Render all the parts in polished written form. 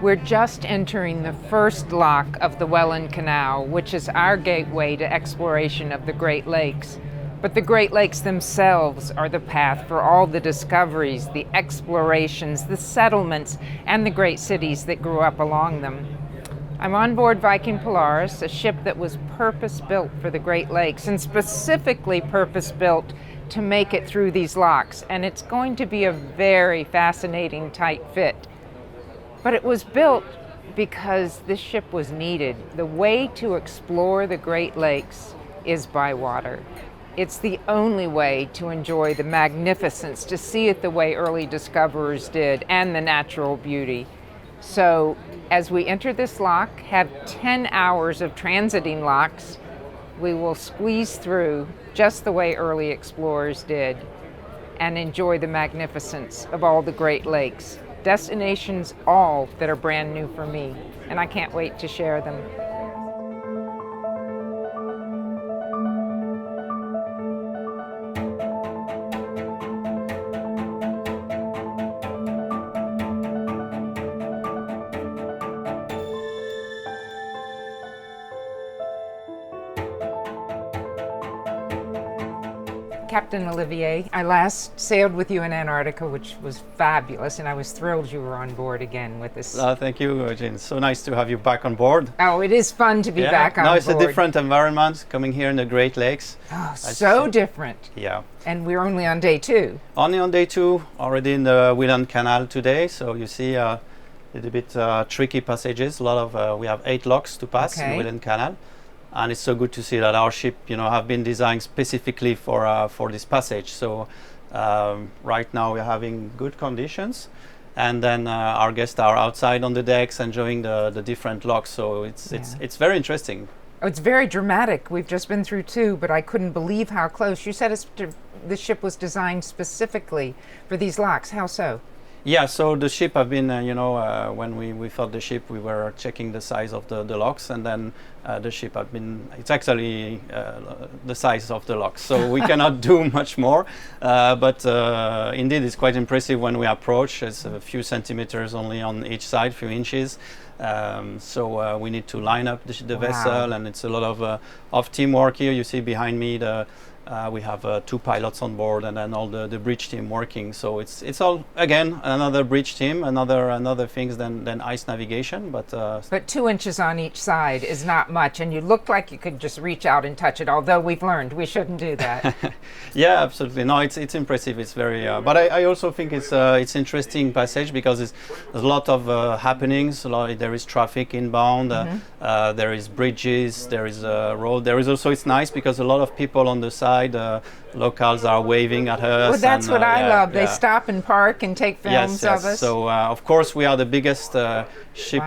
We're just entering the first lock of the Welland Canal, which is our gateway to exploration of the Great Lakes. But the Great Lakes themselves are the path for all the discoveries, the explorations, the settlements, and the great cities that grew up along them. I'm on board Viking Polaris, a ship that was purpose-built for the Great Lakes, and specifically purpose-built to make it through these locks. And it's going to be a very fascinating tight fit. But it was built because this ship was needed. The way to explore the Great Lakes is by water. It's the only way to enjoy the magnificence, to see it the way early discoverers did, and the natural beauty. So as we enter this lock, have 10 hours of transiting locks, we will squeeze through just the way early explorers did and enjoy the magnificence of all the Great Lakes. Destinations all that are brand new for me, and I can't wait to share them. Captain Olivier, I last sailed with you in Antarctica, which was fabulous, and I was thrilled you were on board again with us. Thank you, Jean. So nice to have you back on board. Oh, it is fun to be back on board. Now it's a different environment coming here in the Great Lakes. Oh, so different. Yeah. And we're only on day 2. Only on day 2, already in the Welland Canal today. So you see a little bit tricky passages. We have 8 locks to pass in the Welland Canal. And it's so good to see that our ship, have been designed specifically for this passage. So right now we're having good conditions, and then our guests are outside on the decks enjoying the different locks. So it's very interesting. Oh, it's very dramatic. We've just been through 2, but I couldn't believe how close. You said the ship was designed specifically for these locks. How so? Yeah, so the ship have been, when we thought the ship, we were checking the size of the locks, and then the ship have been, it's actually the size of the locks, so we cannot do much more. But indeed, it's quite impressive when we approach. It's a few centimeters only on each side, few inches. So we need to line up the vessel, and it's a lot of teamwork here. You see behind me we have 2 pilots on board, and then all the bridge team working. So it's all, again, another bridge team, another things than ice navigation. But 2 inches on each side is not much, and you look like you could just reach out and touch it. Although we've learned we shouldn't do that. Yeah, absolutely. No, it's impressive. It's very. But I also think it's interesting passage because there's a lot of happenings. There is traffic inbound. There is bridges. There is a road. There is also, it's nice because a lot of people on the side. Locals are waving at us. Well, that's what I love. They stop and park and take films of us. So of course we are the biggest ship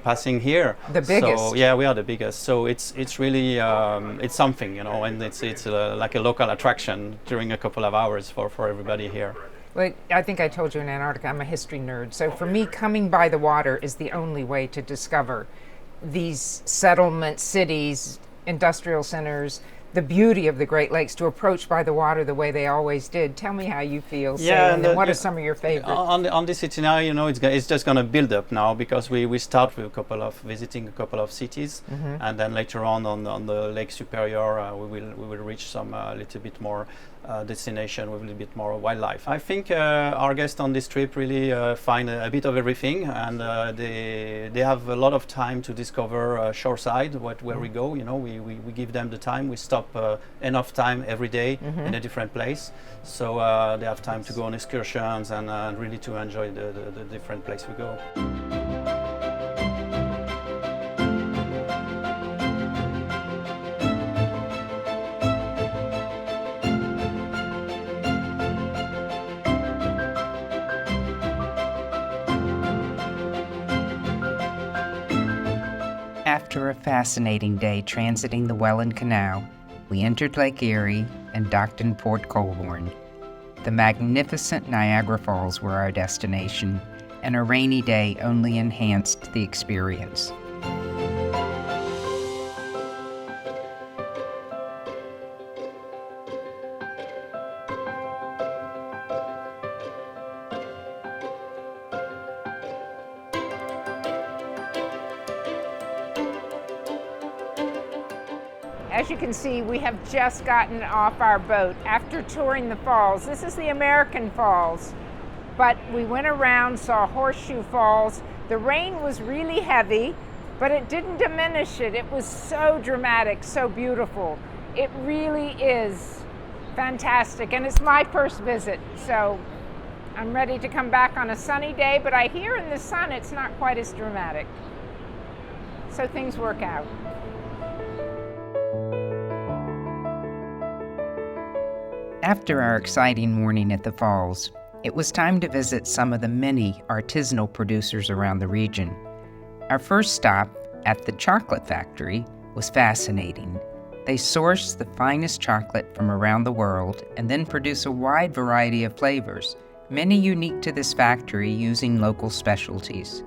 passing here. The biggest. So yeah, we are the biggest. So it's really it's something, and it's like a local attraction during a couple of hours for everybody here. Well, I think I told you in Antarctica, I'm a history nerd. So for me, coming by the water is the only way to discover these settlement cities, industrial centers, the beauty of the Great Lakes, to approach by the water the way they always did. Tell me how you feel sailing, and what are some of your favorites? On this itinerary, it's just going to build up now, because we start with visiting a couple of cities, and then later on the Lake Superior, we will reach some little bit more destination with a little bit more wildlife. I think our guests on this trip really find a bit of everything, and they have a lot of time to discover shoreside, where we go. We give them the time. We stop enough time every day in a different place, so they have time to go on excursions and really to enjoy the different place we go. After a fascinating day transiting the Welland Canal, we entered Lake Erie and docked in Port Colborne. The magnificent Niagara Falls were our destination, and a rainy day only enhanced the experience. As you can see, we have just gotten off our boat after touring the falls. This is the American Falls, but we went around, saw Horseshoe Falls. The rain was really heavy, but it didn't diminish it. It was so dramatic, so beautiful. It really is fantastic, and it's my first visit, so I'm ready to come back on a sunny day, but I hear in the sun it's not quite as dramatic. So things work out. After our exciting morning at the falls, it was time to visit some of the many artisanal producers around the region. Our first stop at the chocolate factory was fascinating. They source the finest chocolate from around the world and then produce a wide variety of flavors, many unique to this factory using local specialties.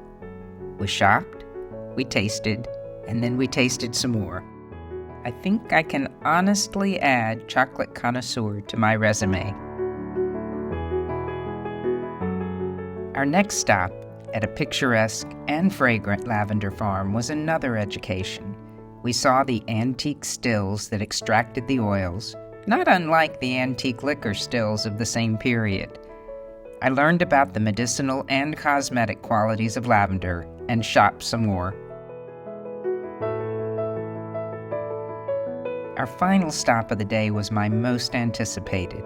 We shopped, we tasted, and then we tasted some more. I think I can honestly add chocolate connoisseur to my resume. Our next stop at a picturesque and fragrant lavender farm was another education. We saw the antique stills that extracted the oils, not unlike the antique liquor stills of the same period. I learned about the medicinal and cosmetic qualities of lavender and shopped some more. Our final stop of the day was my most anticipated.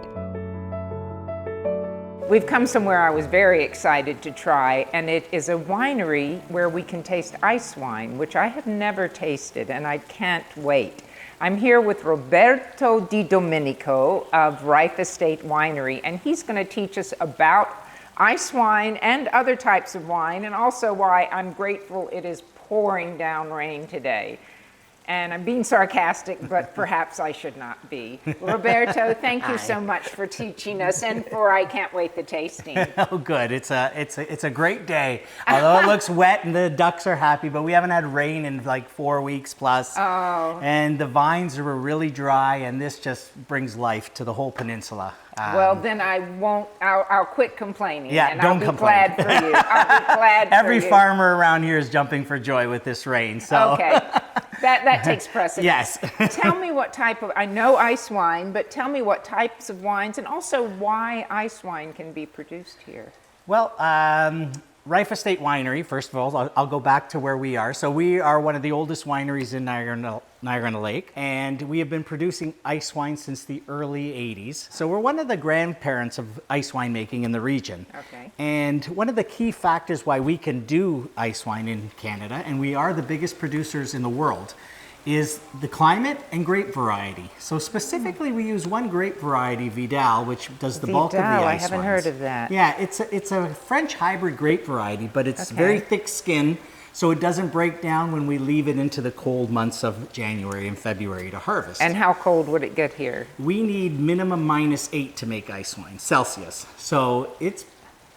We've come somewhere I was very excited to try, and it is a winery where we can taste ice wine, which I have never tasted, and I can't wait. I'm here with Roberto Di Domenico of Reif Estate Winery, and he's going to teach us about ice wine and other types of wine, and also why I'm grateful it is pouring down rain today. And I'm being sarcastic, but perhaps I should not be. Roberto, thank you so much for teaching us, and for I can't wait the tasting. Oh, good. It's a great day. Although it looks wet and the ducks are happy, but we haven't had rain in like 4 weeks plus. Oh. And the vines are really dry, and this just brings life to the whole peninsula. Well, then I won't. I'll quit complaining. Yeah, and don't I'll be complain. glad for you. I'll be glad for Every you. farmer around here is jumping for joy with this rain. So. Okay, that takes precedence. Yes. Tell me what type of, I know ice wine, but tell me what types of wines, and also why ice wine can be produced here. Well, Reif Estate Winery, first of all, I'll go back to where we are. So we are one of the oldest wineries in Niagara-on-the-Lake, and we have been producing ice wine since the early 80s. So we're one of the grandparents of ice wine making in the region. Okay. And one of the key factors why we can do ice wine in Canada, and we are the biggest producers in the world, is the climate and grape variety. So specifically, we use one grape variety, Vidal, which does the bulk of the ice I wines. haven't heard of that. Yeah, it's a French hybrid grape variety, but it's very thick skin, so it doesn't break down when we leave it into the cold months of January and February to harvest. And how cold would it get here? We need minimum -8 to make ice wine, Celsius. So it's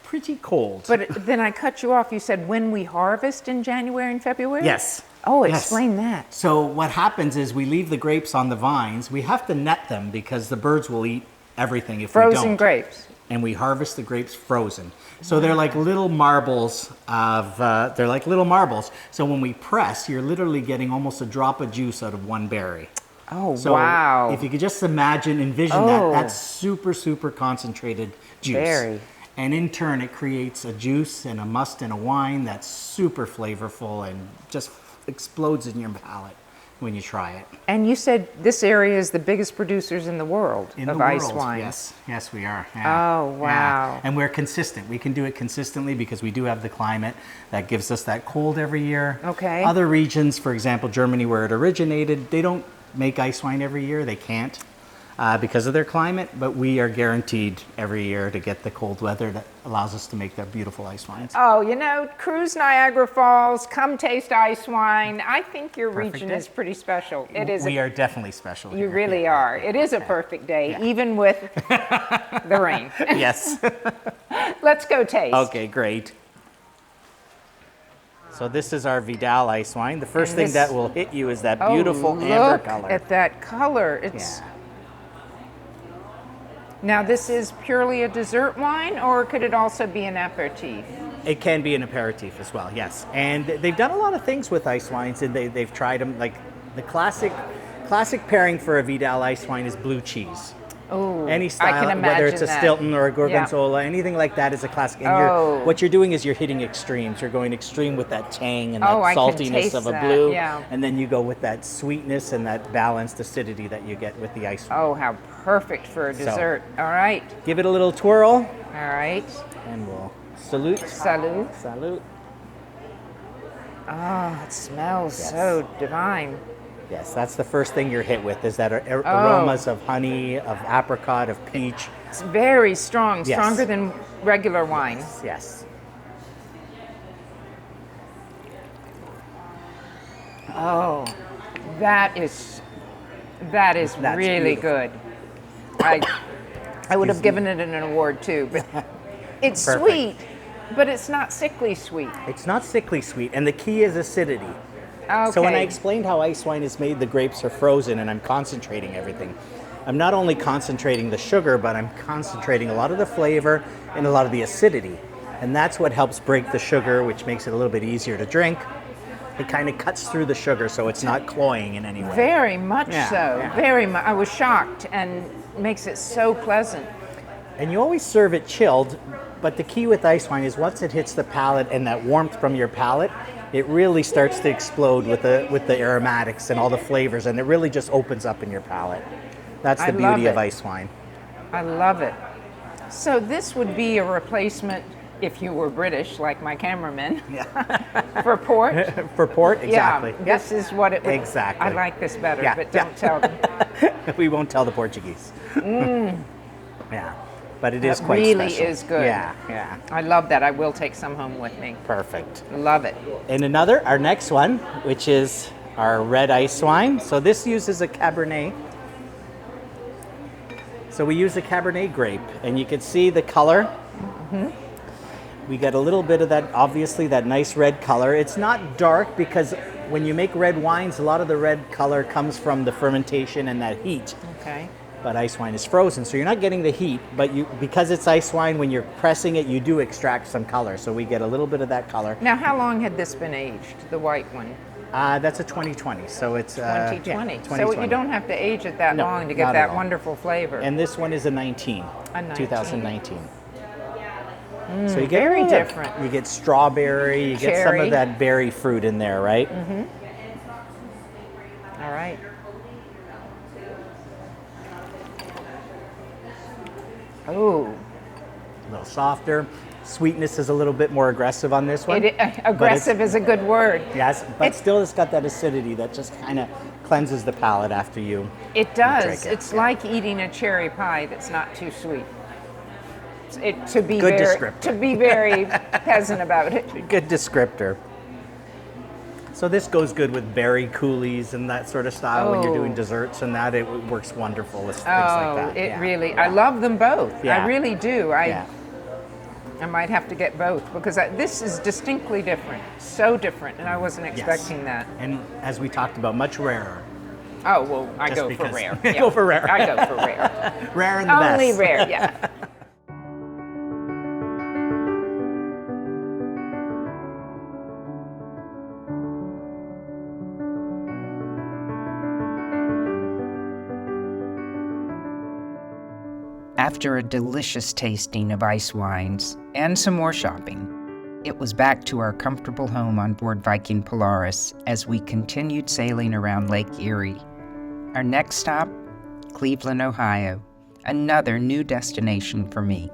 pretty cold. But then I cut you off. You said when we harvest in January and February? Yes. Oh, Yes. explain that. So what happens is we leave the grapes on the vines. We have to net them because the birds will eat everything if we don't. Frozen grapes. And we harvest the grapes frozen. So they're like little marbles So when we press, you're literally getting almost a drop of juice out of one berry. Oh, So wow. if you could just envision that's super, super concentrated juice. Very. And in turn, it creates a juice and a must and a wine that's super flavorful and just explodes in your palate when you try it. And you said this area is the biggest producers in the world of ice wine. Yes, we are. Oh, wow. And we're consistent. We can do it consistently because we do have the climate that gives us that cold every year. Okay. Other regions, for example, Germany, where it originated, they don't make ice wine every year. They can't because of their climate, but we are guaranteed every year to get the cold weather that allows us to make their beautiful ice wines. Oh, cruise Niagara Falls, come taste ice wine. I think your Perfect region day. is pretty special. It is. We are definitely special You here. really are. It is a perfect day, even with the rain. Yes. Let's go taste. Okay, great. So this is our Vidal ice wine. The first thing that will hit you is that beautiful amber color. Look at that color. It's. Now, this is purely a dessert wine, or could it also be an aperitif? It can be an aperitif as well, yes. And they've done a lot of things with ice wines, and they've tried them. Like the classic classic pairing for a Vidal ice wine is blue cheese. Oh, Any I style, can whether it's a imagine that. Stilton or a Gorgonzola, anything like that is a classic. And what you're doing is you're hitting extremes. You're going extreme with that tang and that I can saltiness taste of a that, blue, yeah. and then you go with that sweetness and that balanced acidity that you get with the ice wine. Oh, how perfect for a dessert. All right. Give it a little twirl, All right. and we'll salute. Salud. Salute. Oh, it smells Yes. so divine. Yes, that's the first thing you're hit with, is that aromas of honey, of apricot, of peach. It's very strong, Yes. stronger than regular wine. Yes. Oh, that is That's really beautiful. good. I would have given it an award too, but it's Perfect. sweet, but it's not sickly sweet. It's not sickly sweet, and the key is acidity. Okay. So when I explained how ice wine is made, the grapes are frozen and I'm concentrating everything. I'm not only concentrating the sugar, but I'm concentrating a lot of the flavor and a lot of the acidity. And that's what helps break the sugar, which makes it a little bit easier to drink. It kind of cuts through the sugar so it's not cloying in any way. Very much Yeah, so. yeah. Very much. I was shocked, and makes it so pleasant. And you always serve it chilled, but the key with ice wine is once it hits the palate and that warmth from your palate, it really starts to explode with the aromatics and all the flavors, and it really just opens up in your palate. That's the I love beauty of it. ice wine. I love it. So this would be a replacement, if you were British, like my cameraman, for port. For port, exactly. Yeah, this is what it would. Exactly. I like this better, Yeah, but yeah. don't tell them. We won't tell the Portuguese. Yeah, but it is That quite really special. is good. Yeah, yeah, I love that. I will take some home with me. perfect. Love it. And our next one, which is our red ice wine. So this uses a Cabernet. So we use a Cabernet grape, and you can see the color. We get a little bit of that, obviously, that nice red color. It's not dark because when you make red wines, a lot of the red color comes from the fermentation and that heat. Okay. But ice wine is frozen, so you're not getting the heat, but because it's ice wine, when you're pressing it, you do extract some color. So we get a little bit of that color. Now, how long had this been aged, the white one? That's a 2020, so it's 2020. yeah, So 2020. you don't have to age it that No, long to not get at that all. wonderful flavor. And this one is a 19, A 19. 2019. So you get very different. You get strawberry, you get some Cherry. of that berry fruit in there, right? All right. Oh, A little softer. Sweetness is a little bit more aggressive on this one. aggressive is a good word. Yes, but still it's got that acidity that just kind of cleanses the palate after you. It does. drink it, It's yeah. like eating a cherry pie that's not too sweet. To be Good very, descriptor. to be very peasant about it. Good descriptor. So this goes good with berry coulis and that sort of style when you're doing Oh. desserts and that. It works wonderful with things Oh, like that. it Yeah. really. I love them both. Yeah. I really do. Yeah. I might have to get both because this is distinctly different. So different, and I wasn't Yes. expecting that. And as we talked about, much rarer. Oh well, I Just go for because- rare. Go for rare. I go for rare. Rare and the best. Only rare. Yeah. After a delicious tasting of ice wines and some more shopping, it was back to our comfortable home on board Viking Polaris as we continued sailing around Lake Erie. Our next stop, Cleveland, Ohio, another new destination for me.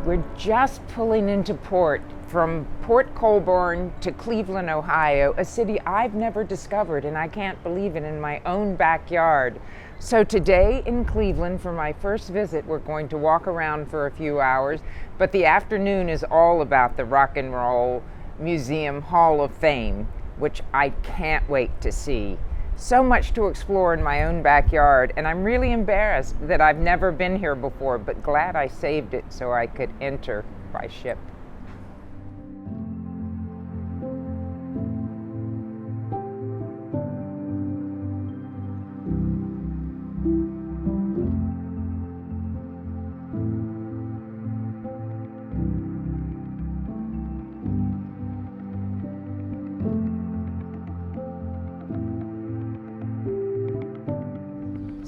We're just pulling into port from Port Colborne to Cleveland, Ohio, a city I've never discovered, and I can't believe it, in my own backyard. So today in Cleveland, for my first visit, we're going to walk around for a few hours, but the afternoon is all about the Rock and Roll Museum Hall of Fame, which I can't wait to see. So much to explore in my own backyard, and I'm really embarrassed that I've never been here before, but glad I saved it so I could enter by ship.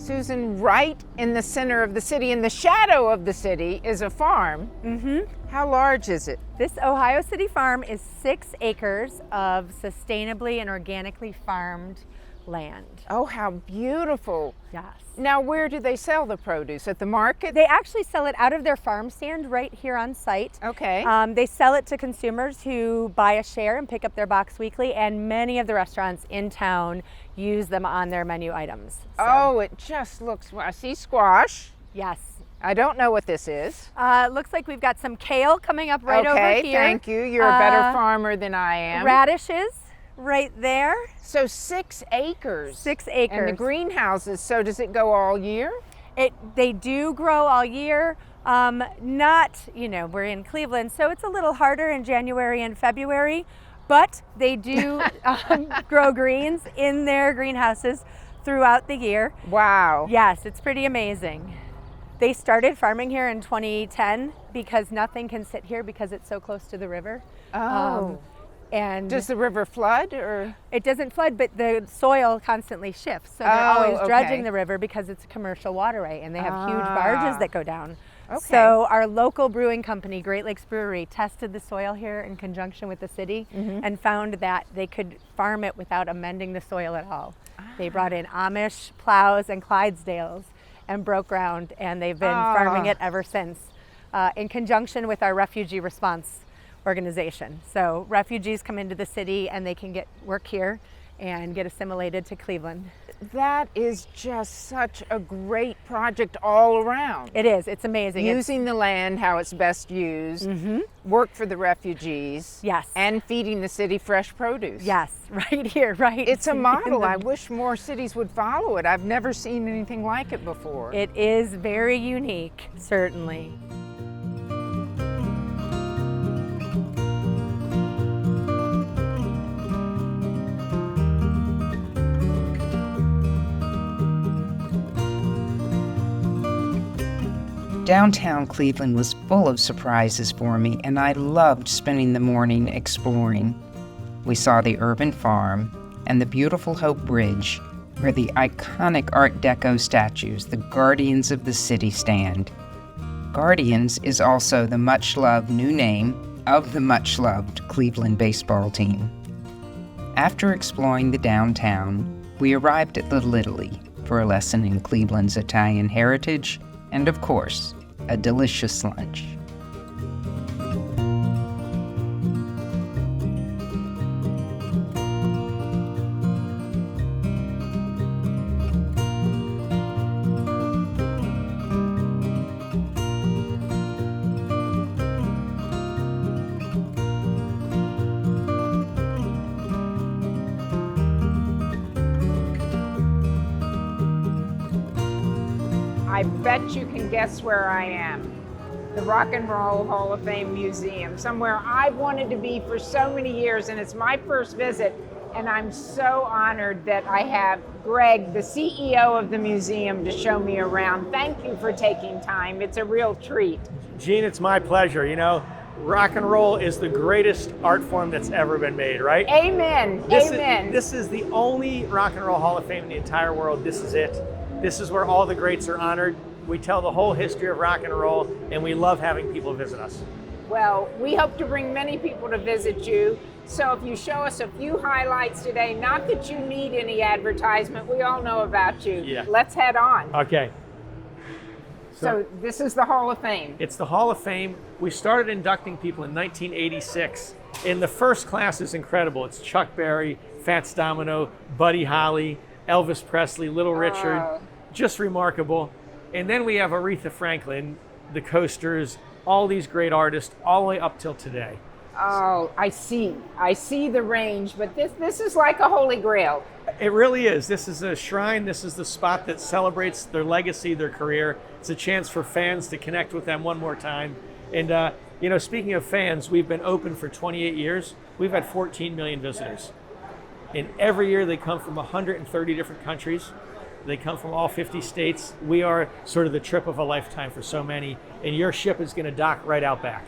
Susan, right in the center of the city, in the shadow of the city, is a farm. How large is it? This Ohio City farm is 6 acres of sustainably and organically farmed land. Oh, how beautiful. Yes. Now, where do they sell the produce? At the market? They actually sell it out of their farm stand right here on site. Okay. They sell it to consumers who buy a share and pick up their box weekly, and many of the restaurants in town use them on their menu items. So, Oh, it just looks, I see squash. yes. I don't know what this is. Looks like we've got some kale coming up right over Okay, here. thank you. You're a better farmer than I am. Radishes right there. So 6 acres. 6 acres. And the greenhouses, so does it go all year? They do grow all year. Not, we're in Cleveland, so it's a little harder in January and February, but they do grow greens in their greenhouses throughout the year. Wow. Yes, it's pretty amazing. They started farming here in 2010 because nothing can sit here because it's so close to the river. Oh. And Does the river flood or? it doesn't flood, but the soil constantly shifts. So they're Oh, always dredging okay. the river because it's a commercial waterway and they have huge barges that go down. Okay. So our local brewing company, Great Lakes Brewery, tested the soil here in conjunction with the city and found that they could farm it without amending the soil at all. They brought in Amish plows and Clydesdales and broke ground, and they've been farming it ever since in conjunction with our refugee response organization. So refugees come into the city and they can work here and get assimilated to Cleveland. That is just such a great project all around. It is, it's amazing. Using the land how it's best used, work for the refugees, Yes. and feeding the city fresh produce. Yes, right here, right. It's a in model. the- I wish more cities would follow it. I've never seen anything like it before. It is very unique, certainly. Downtown Cleveland was full of surprises for me, and I loved spending the morning exploring. We saw the urban farm and the beautiful Hope Bridge, where the iconic Art Deco statues, the Guardians of the City, stand. Guardians is also the much-loved new name of the much-loved Cleveland baseball team. After exploring the downtown, we arrived at Little Italy for a lesson in Cleveland's Italian heritage and, of course, a delicious lunch. I bet you can guess where I am. The Rock and Roll Hall of Fame Museum, somewhere I've wanted to be for so many years, and it's my first visit, and I'm so honored that I have Greg, the CEO of the museum, to show me around. Thank you for taking time. It's a real treat. Gene, it's my pleasure. Rock and roll is the greatest art form that's ever been made, right? Amen. Amen. This is the only Rock and Roll Hall of Fame in the entire world. This is it. This is where all the greats are honored. We tell the whole history of rock and roll, and we love having people visit us. Well, we hope to bring many people to visit you. So if you show us a few highlights today, not that you need any advertisement, we all know about you. Yeah. Let's head on. Okay. So this is the Hall of Fame. It's the Hall of Fame. We started inducting people in 1986. And the first class is incredible. It's Chuck Berry, Fats Domino, Buddy Holly, Elvis Presley, Little Richard. Just remarkable. And then we have Aretha Franklin, the Coasters, all these great artists, all the way up till today. Oh, I see the range, but this is like a holy grail. It really is. This is a shrine. This is the spot that celebrates their legacy, their career. It's a chance for fans to connect with them one more time. And, speaking of fans, we've been open for 28 years. We've had 14 million visitors. And every year they come from 130 different countries. They come from all 50 states. We are sort of the trip of a lifetime for so many. And your ship is going to dock right out back.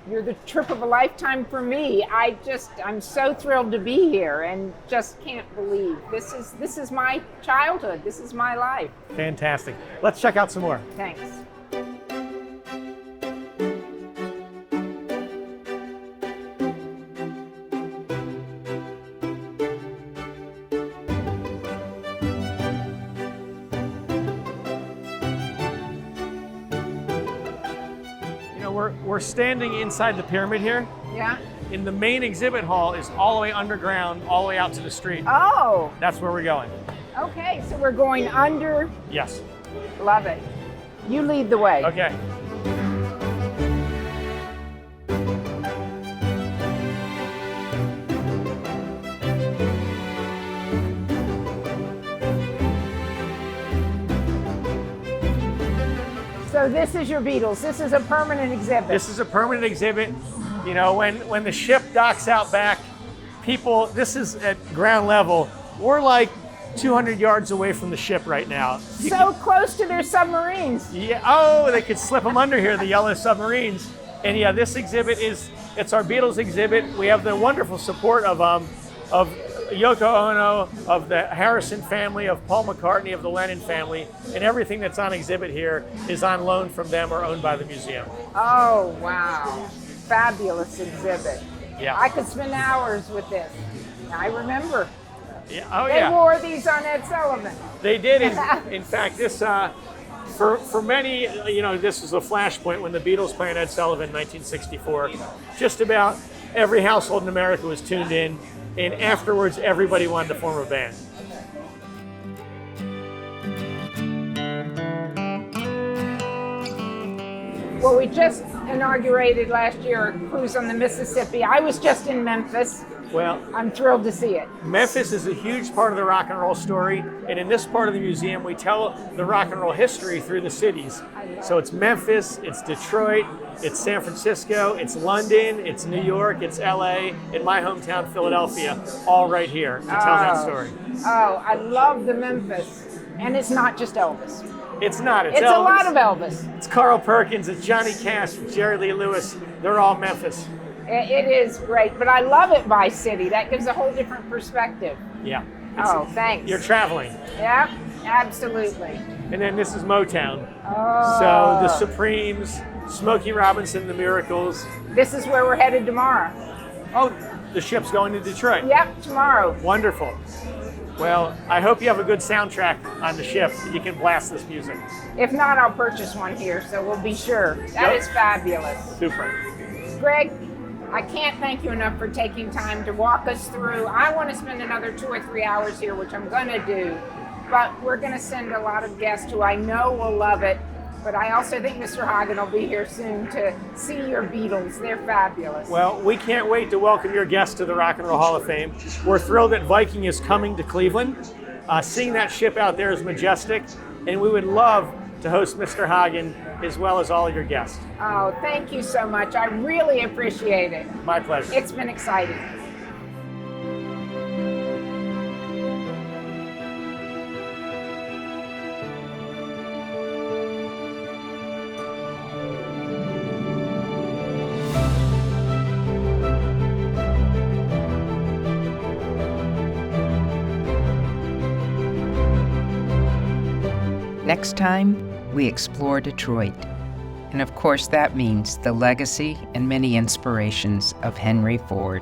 You're the trip of a lifetime for me. I'm so thrilled to be here and just can't believe this is my childhood. This is my life. Fantastic. Let's check out some more. Thanks. We're standing inside the pyramid here. Yeah. In the main exhibit hall is all the way underground, all the way out to the street. Oh, That's where we're going. okay. So we're going under. Yes. Love it. You lead the way. Okay. So this is your Beatles. This is a permanent exhibit. This is a permanent exhibit. You know, when the ship docks out back, people, this is at ground level. We're like 200 yards away from the ship right now. So close to their submarines. Yeah, oh, they could slip them under here, the yellow submarines. And yeah, this exhibit it's our Beatles exhibit. We have the wonderful support of Yoko Ono, of the Harrison family, of Paul McCartney, of the Lennon family, and everything that's on exhibit here is on loan from them or owned by the museum. Oh, wow. Fabulous exhibit. Yeah. I could spend hours with this. I remember. Yeah. Oh, They yeah. wore these on Ed Sullivan. They did. In fact, this for many, you know, this was a flashpoint when the Beatles played Ed Sullivan in 1964. Just about every household in America was tuned in, and afterwards, everybody wanted to form a band. Well, we just inaugurated last year a cruise on the Mississippi. I was just in Memphis. Well, I'm thrilled to see it. Memphis is a huge part of the rock and roll story, and in this part of the museum, we tell the rock and roll history through the cities. So it's Memphis, it's Detroit, it's San Francisco, it's London, it's New York, it's LA, and my hometown, Philadelphia, all right here to tell that story. Oh, I love the Memphis. And it's not just Elvis. It's not, it's It's Elvis. a lot of Elvis. It's Carl Perkins, it's Johnny Cash, it's Jerry Lee Lewis, they're all Memphis. It is great, but I love it by city. That gives a whole different perspective. Yeah. Oh, thanks. You're traveling. Yeah, absolutely. And then this is Motown. Oh. So the Supremes, Smokey Robinson, the Miracles. This is where we're headed tomorrow. Oh, the ship's going to Detroit. Yep, tomorrow. Wonderful. Well, I hope you have a good soundtrack on the ship. You can blast this music. If not, I'll purchase one here, so we'll be sure. That Yep. is fabulous. Super. Greg, I can't thank you enough for taking time to walk us through. I want to spend another 2 or 3 hours here, which I'm going to do, but we're going to send a lot of guests who I know will love it. But I also think Mr. Hagen will be here soon to see your Beatles. They're fabulous. Well, we can't wait to welcome your guests to the Rock and Roll Hall of Fame. We're thrilled that Viking is coming to Cleveland. Seeing that ship out there is majestic, and we would love to host Mr. Hagen as well as all of your guests. Oh, thank you so much. I really appreciate it. My pleasure. It's been exciting. Next time, we explore Detroit. And of course, that means the legacy and many inspirations of Henry Ford.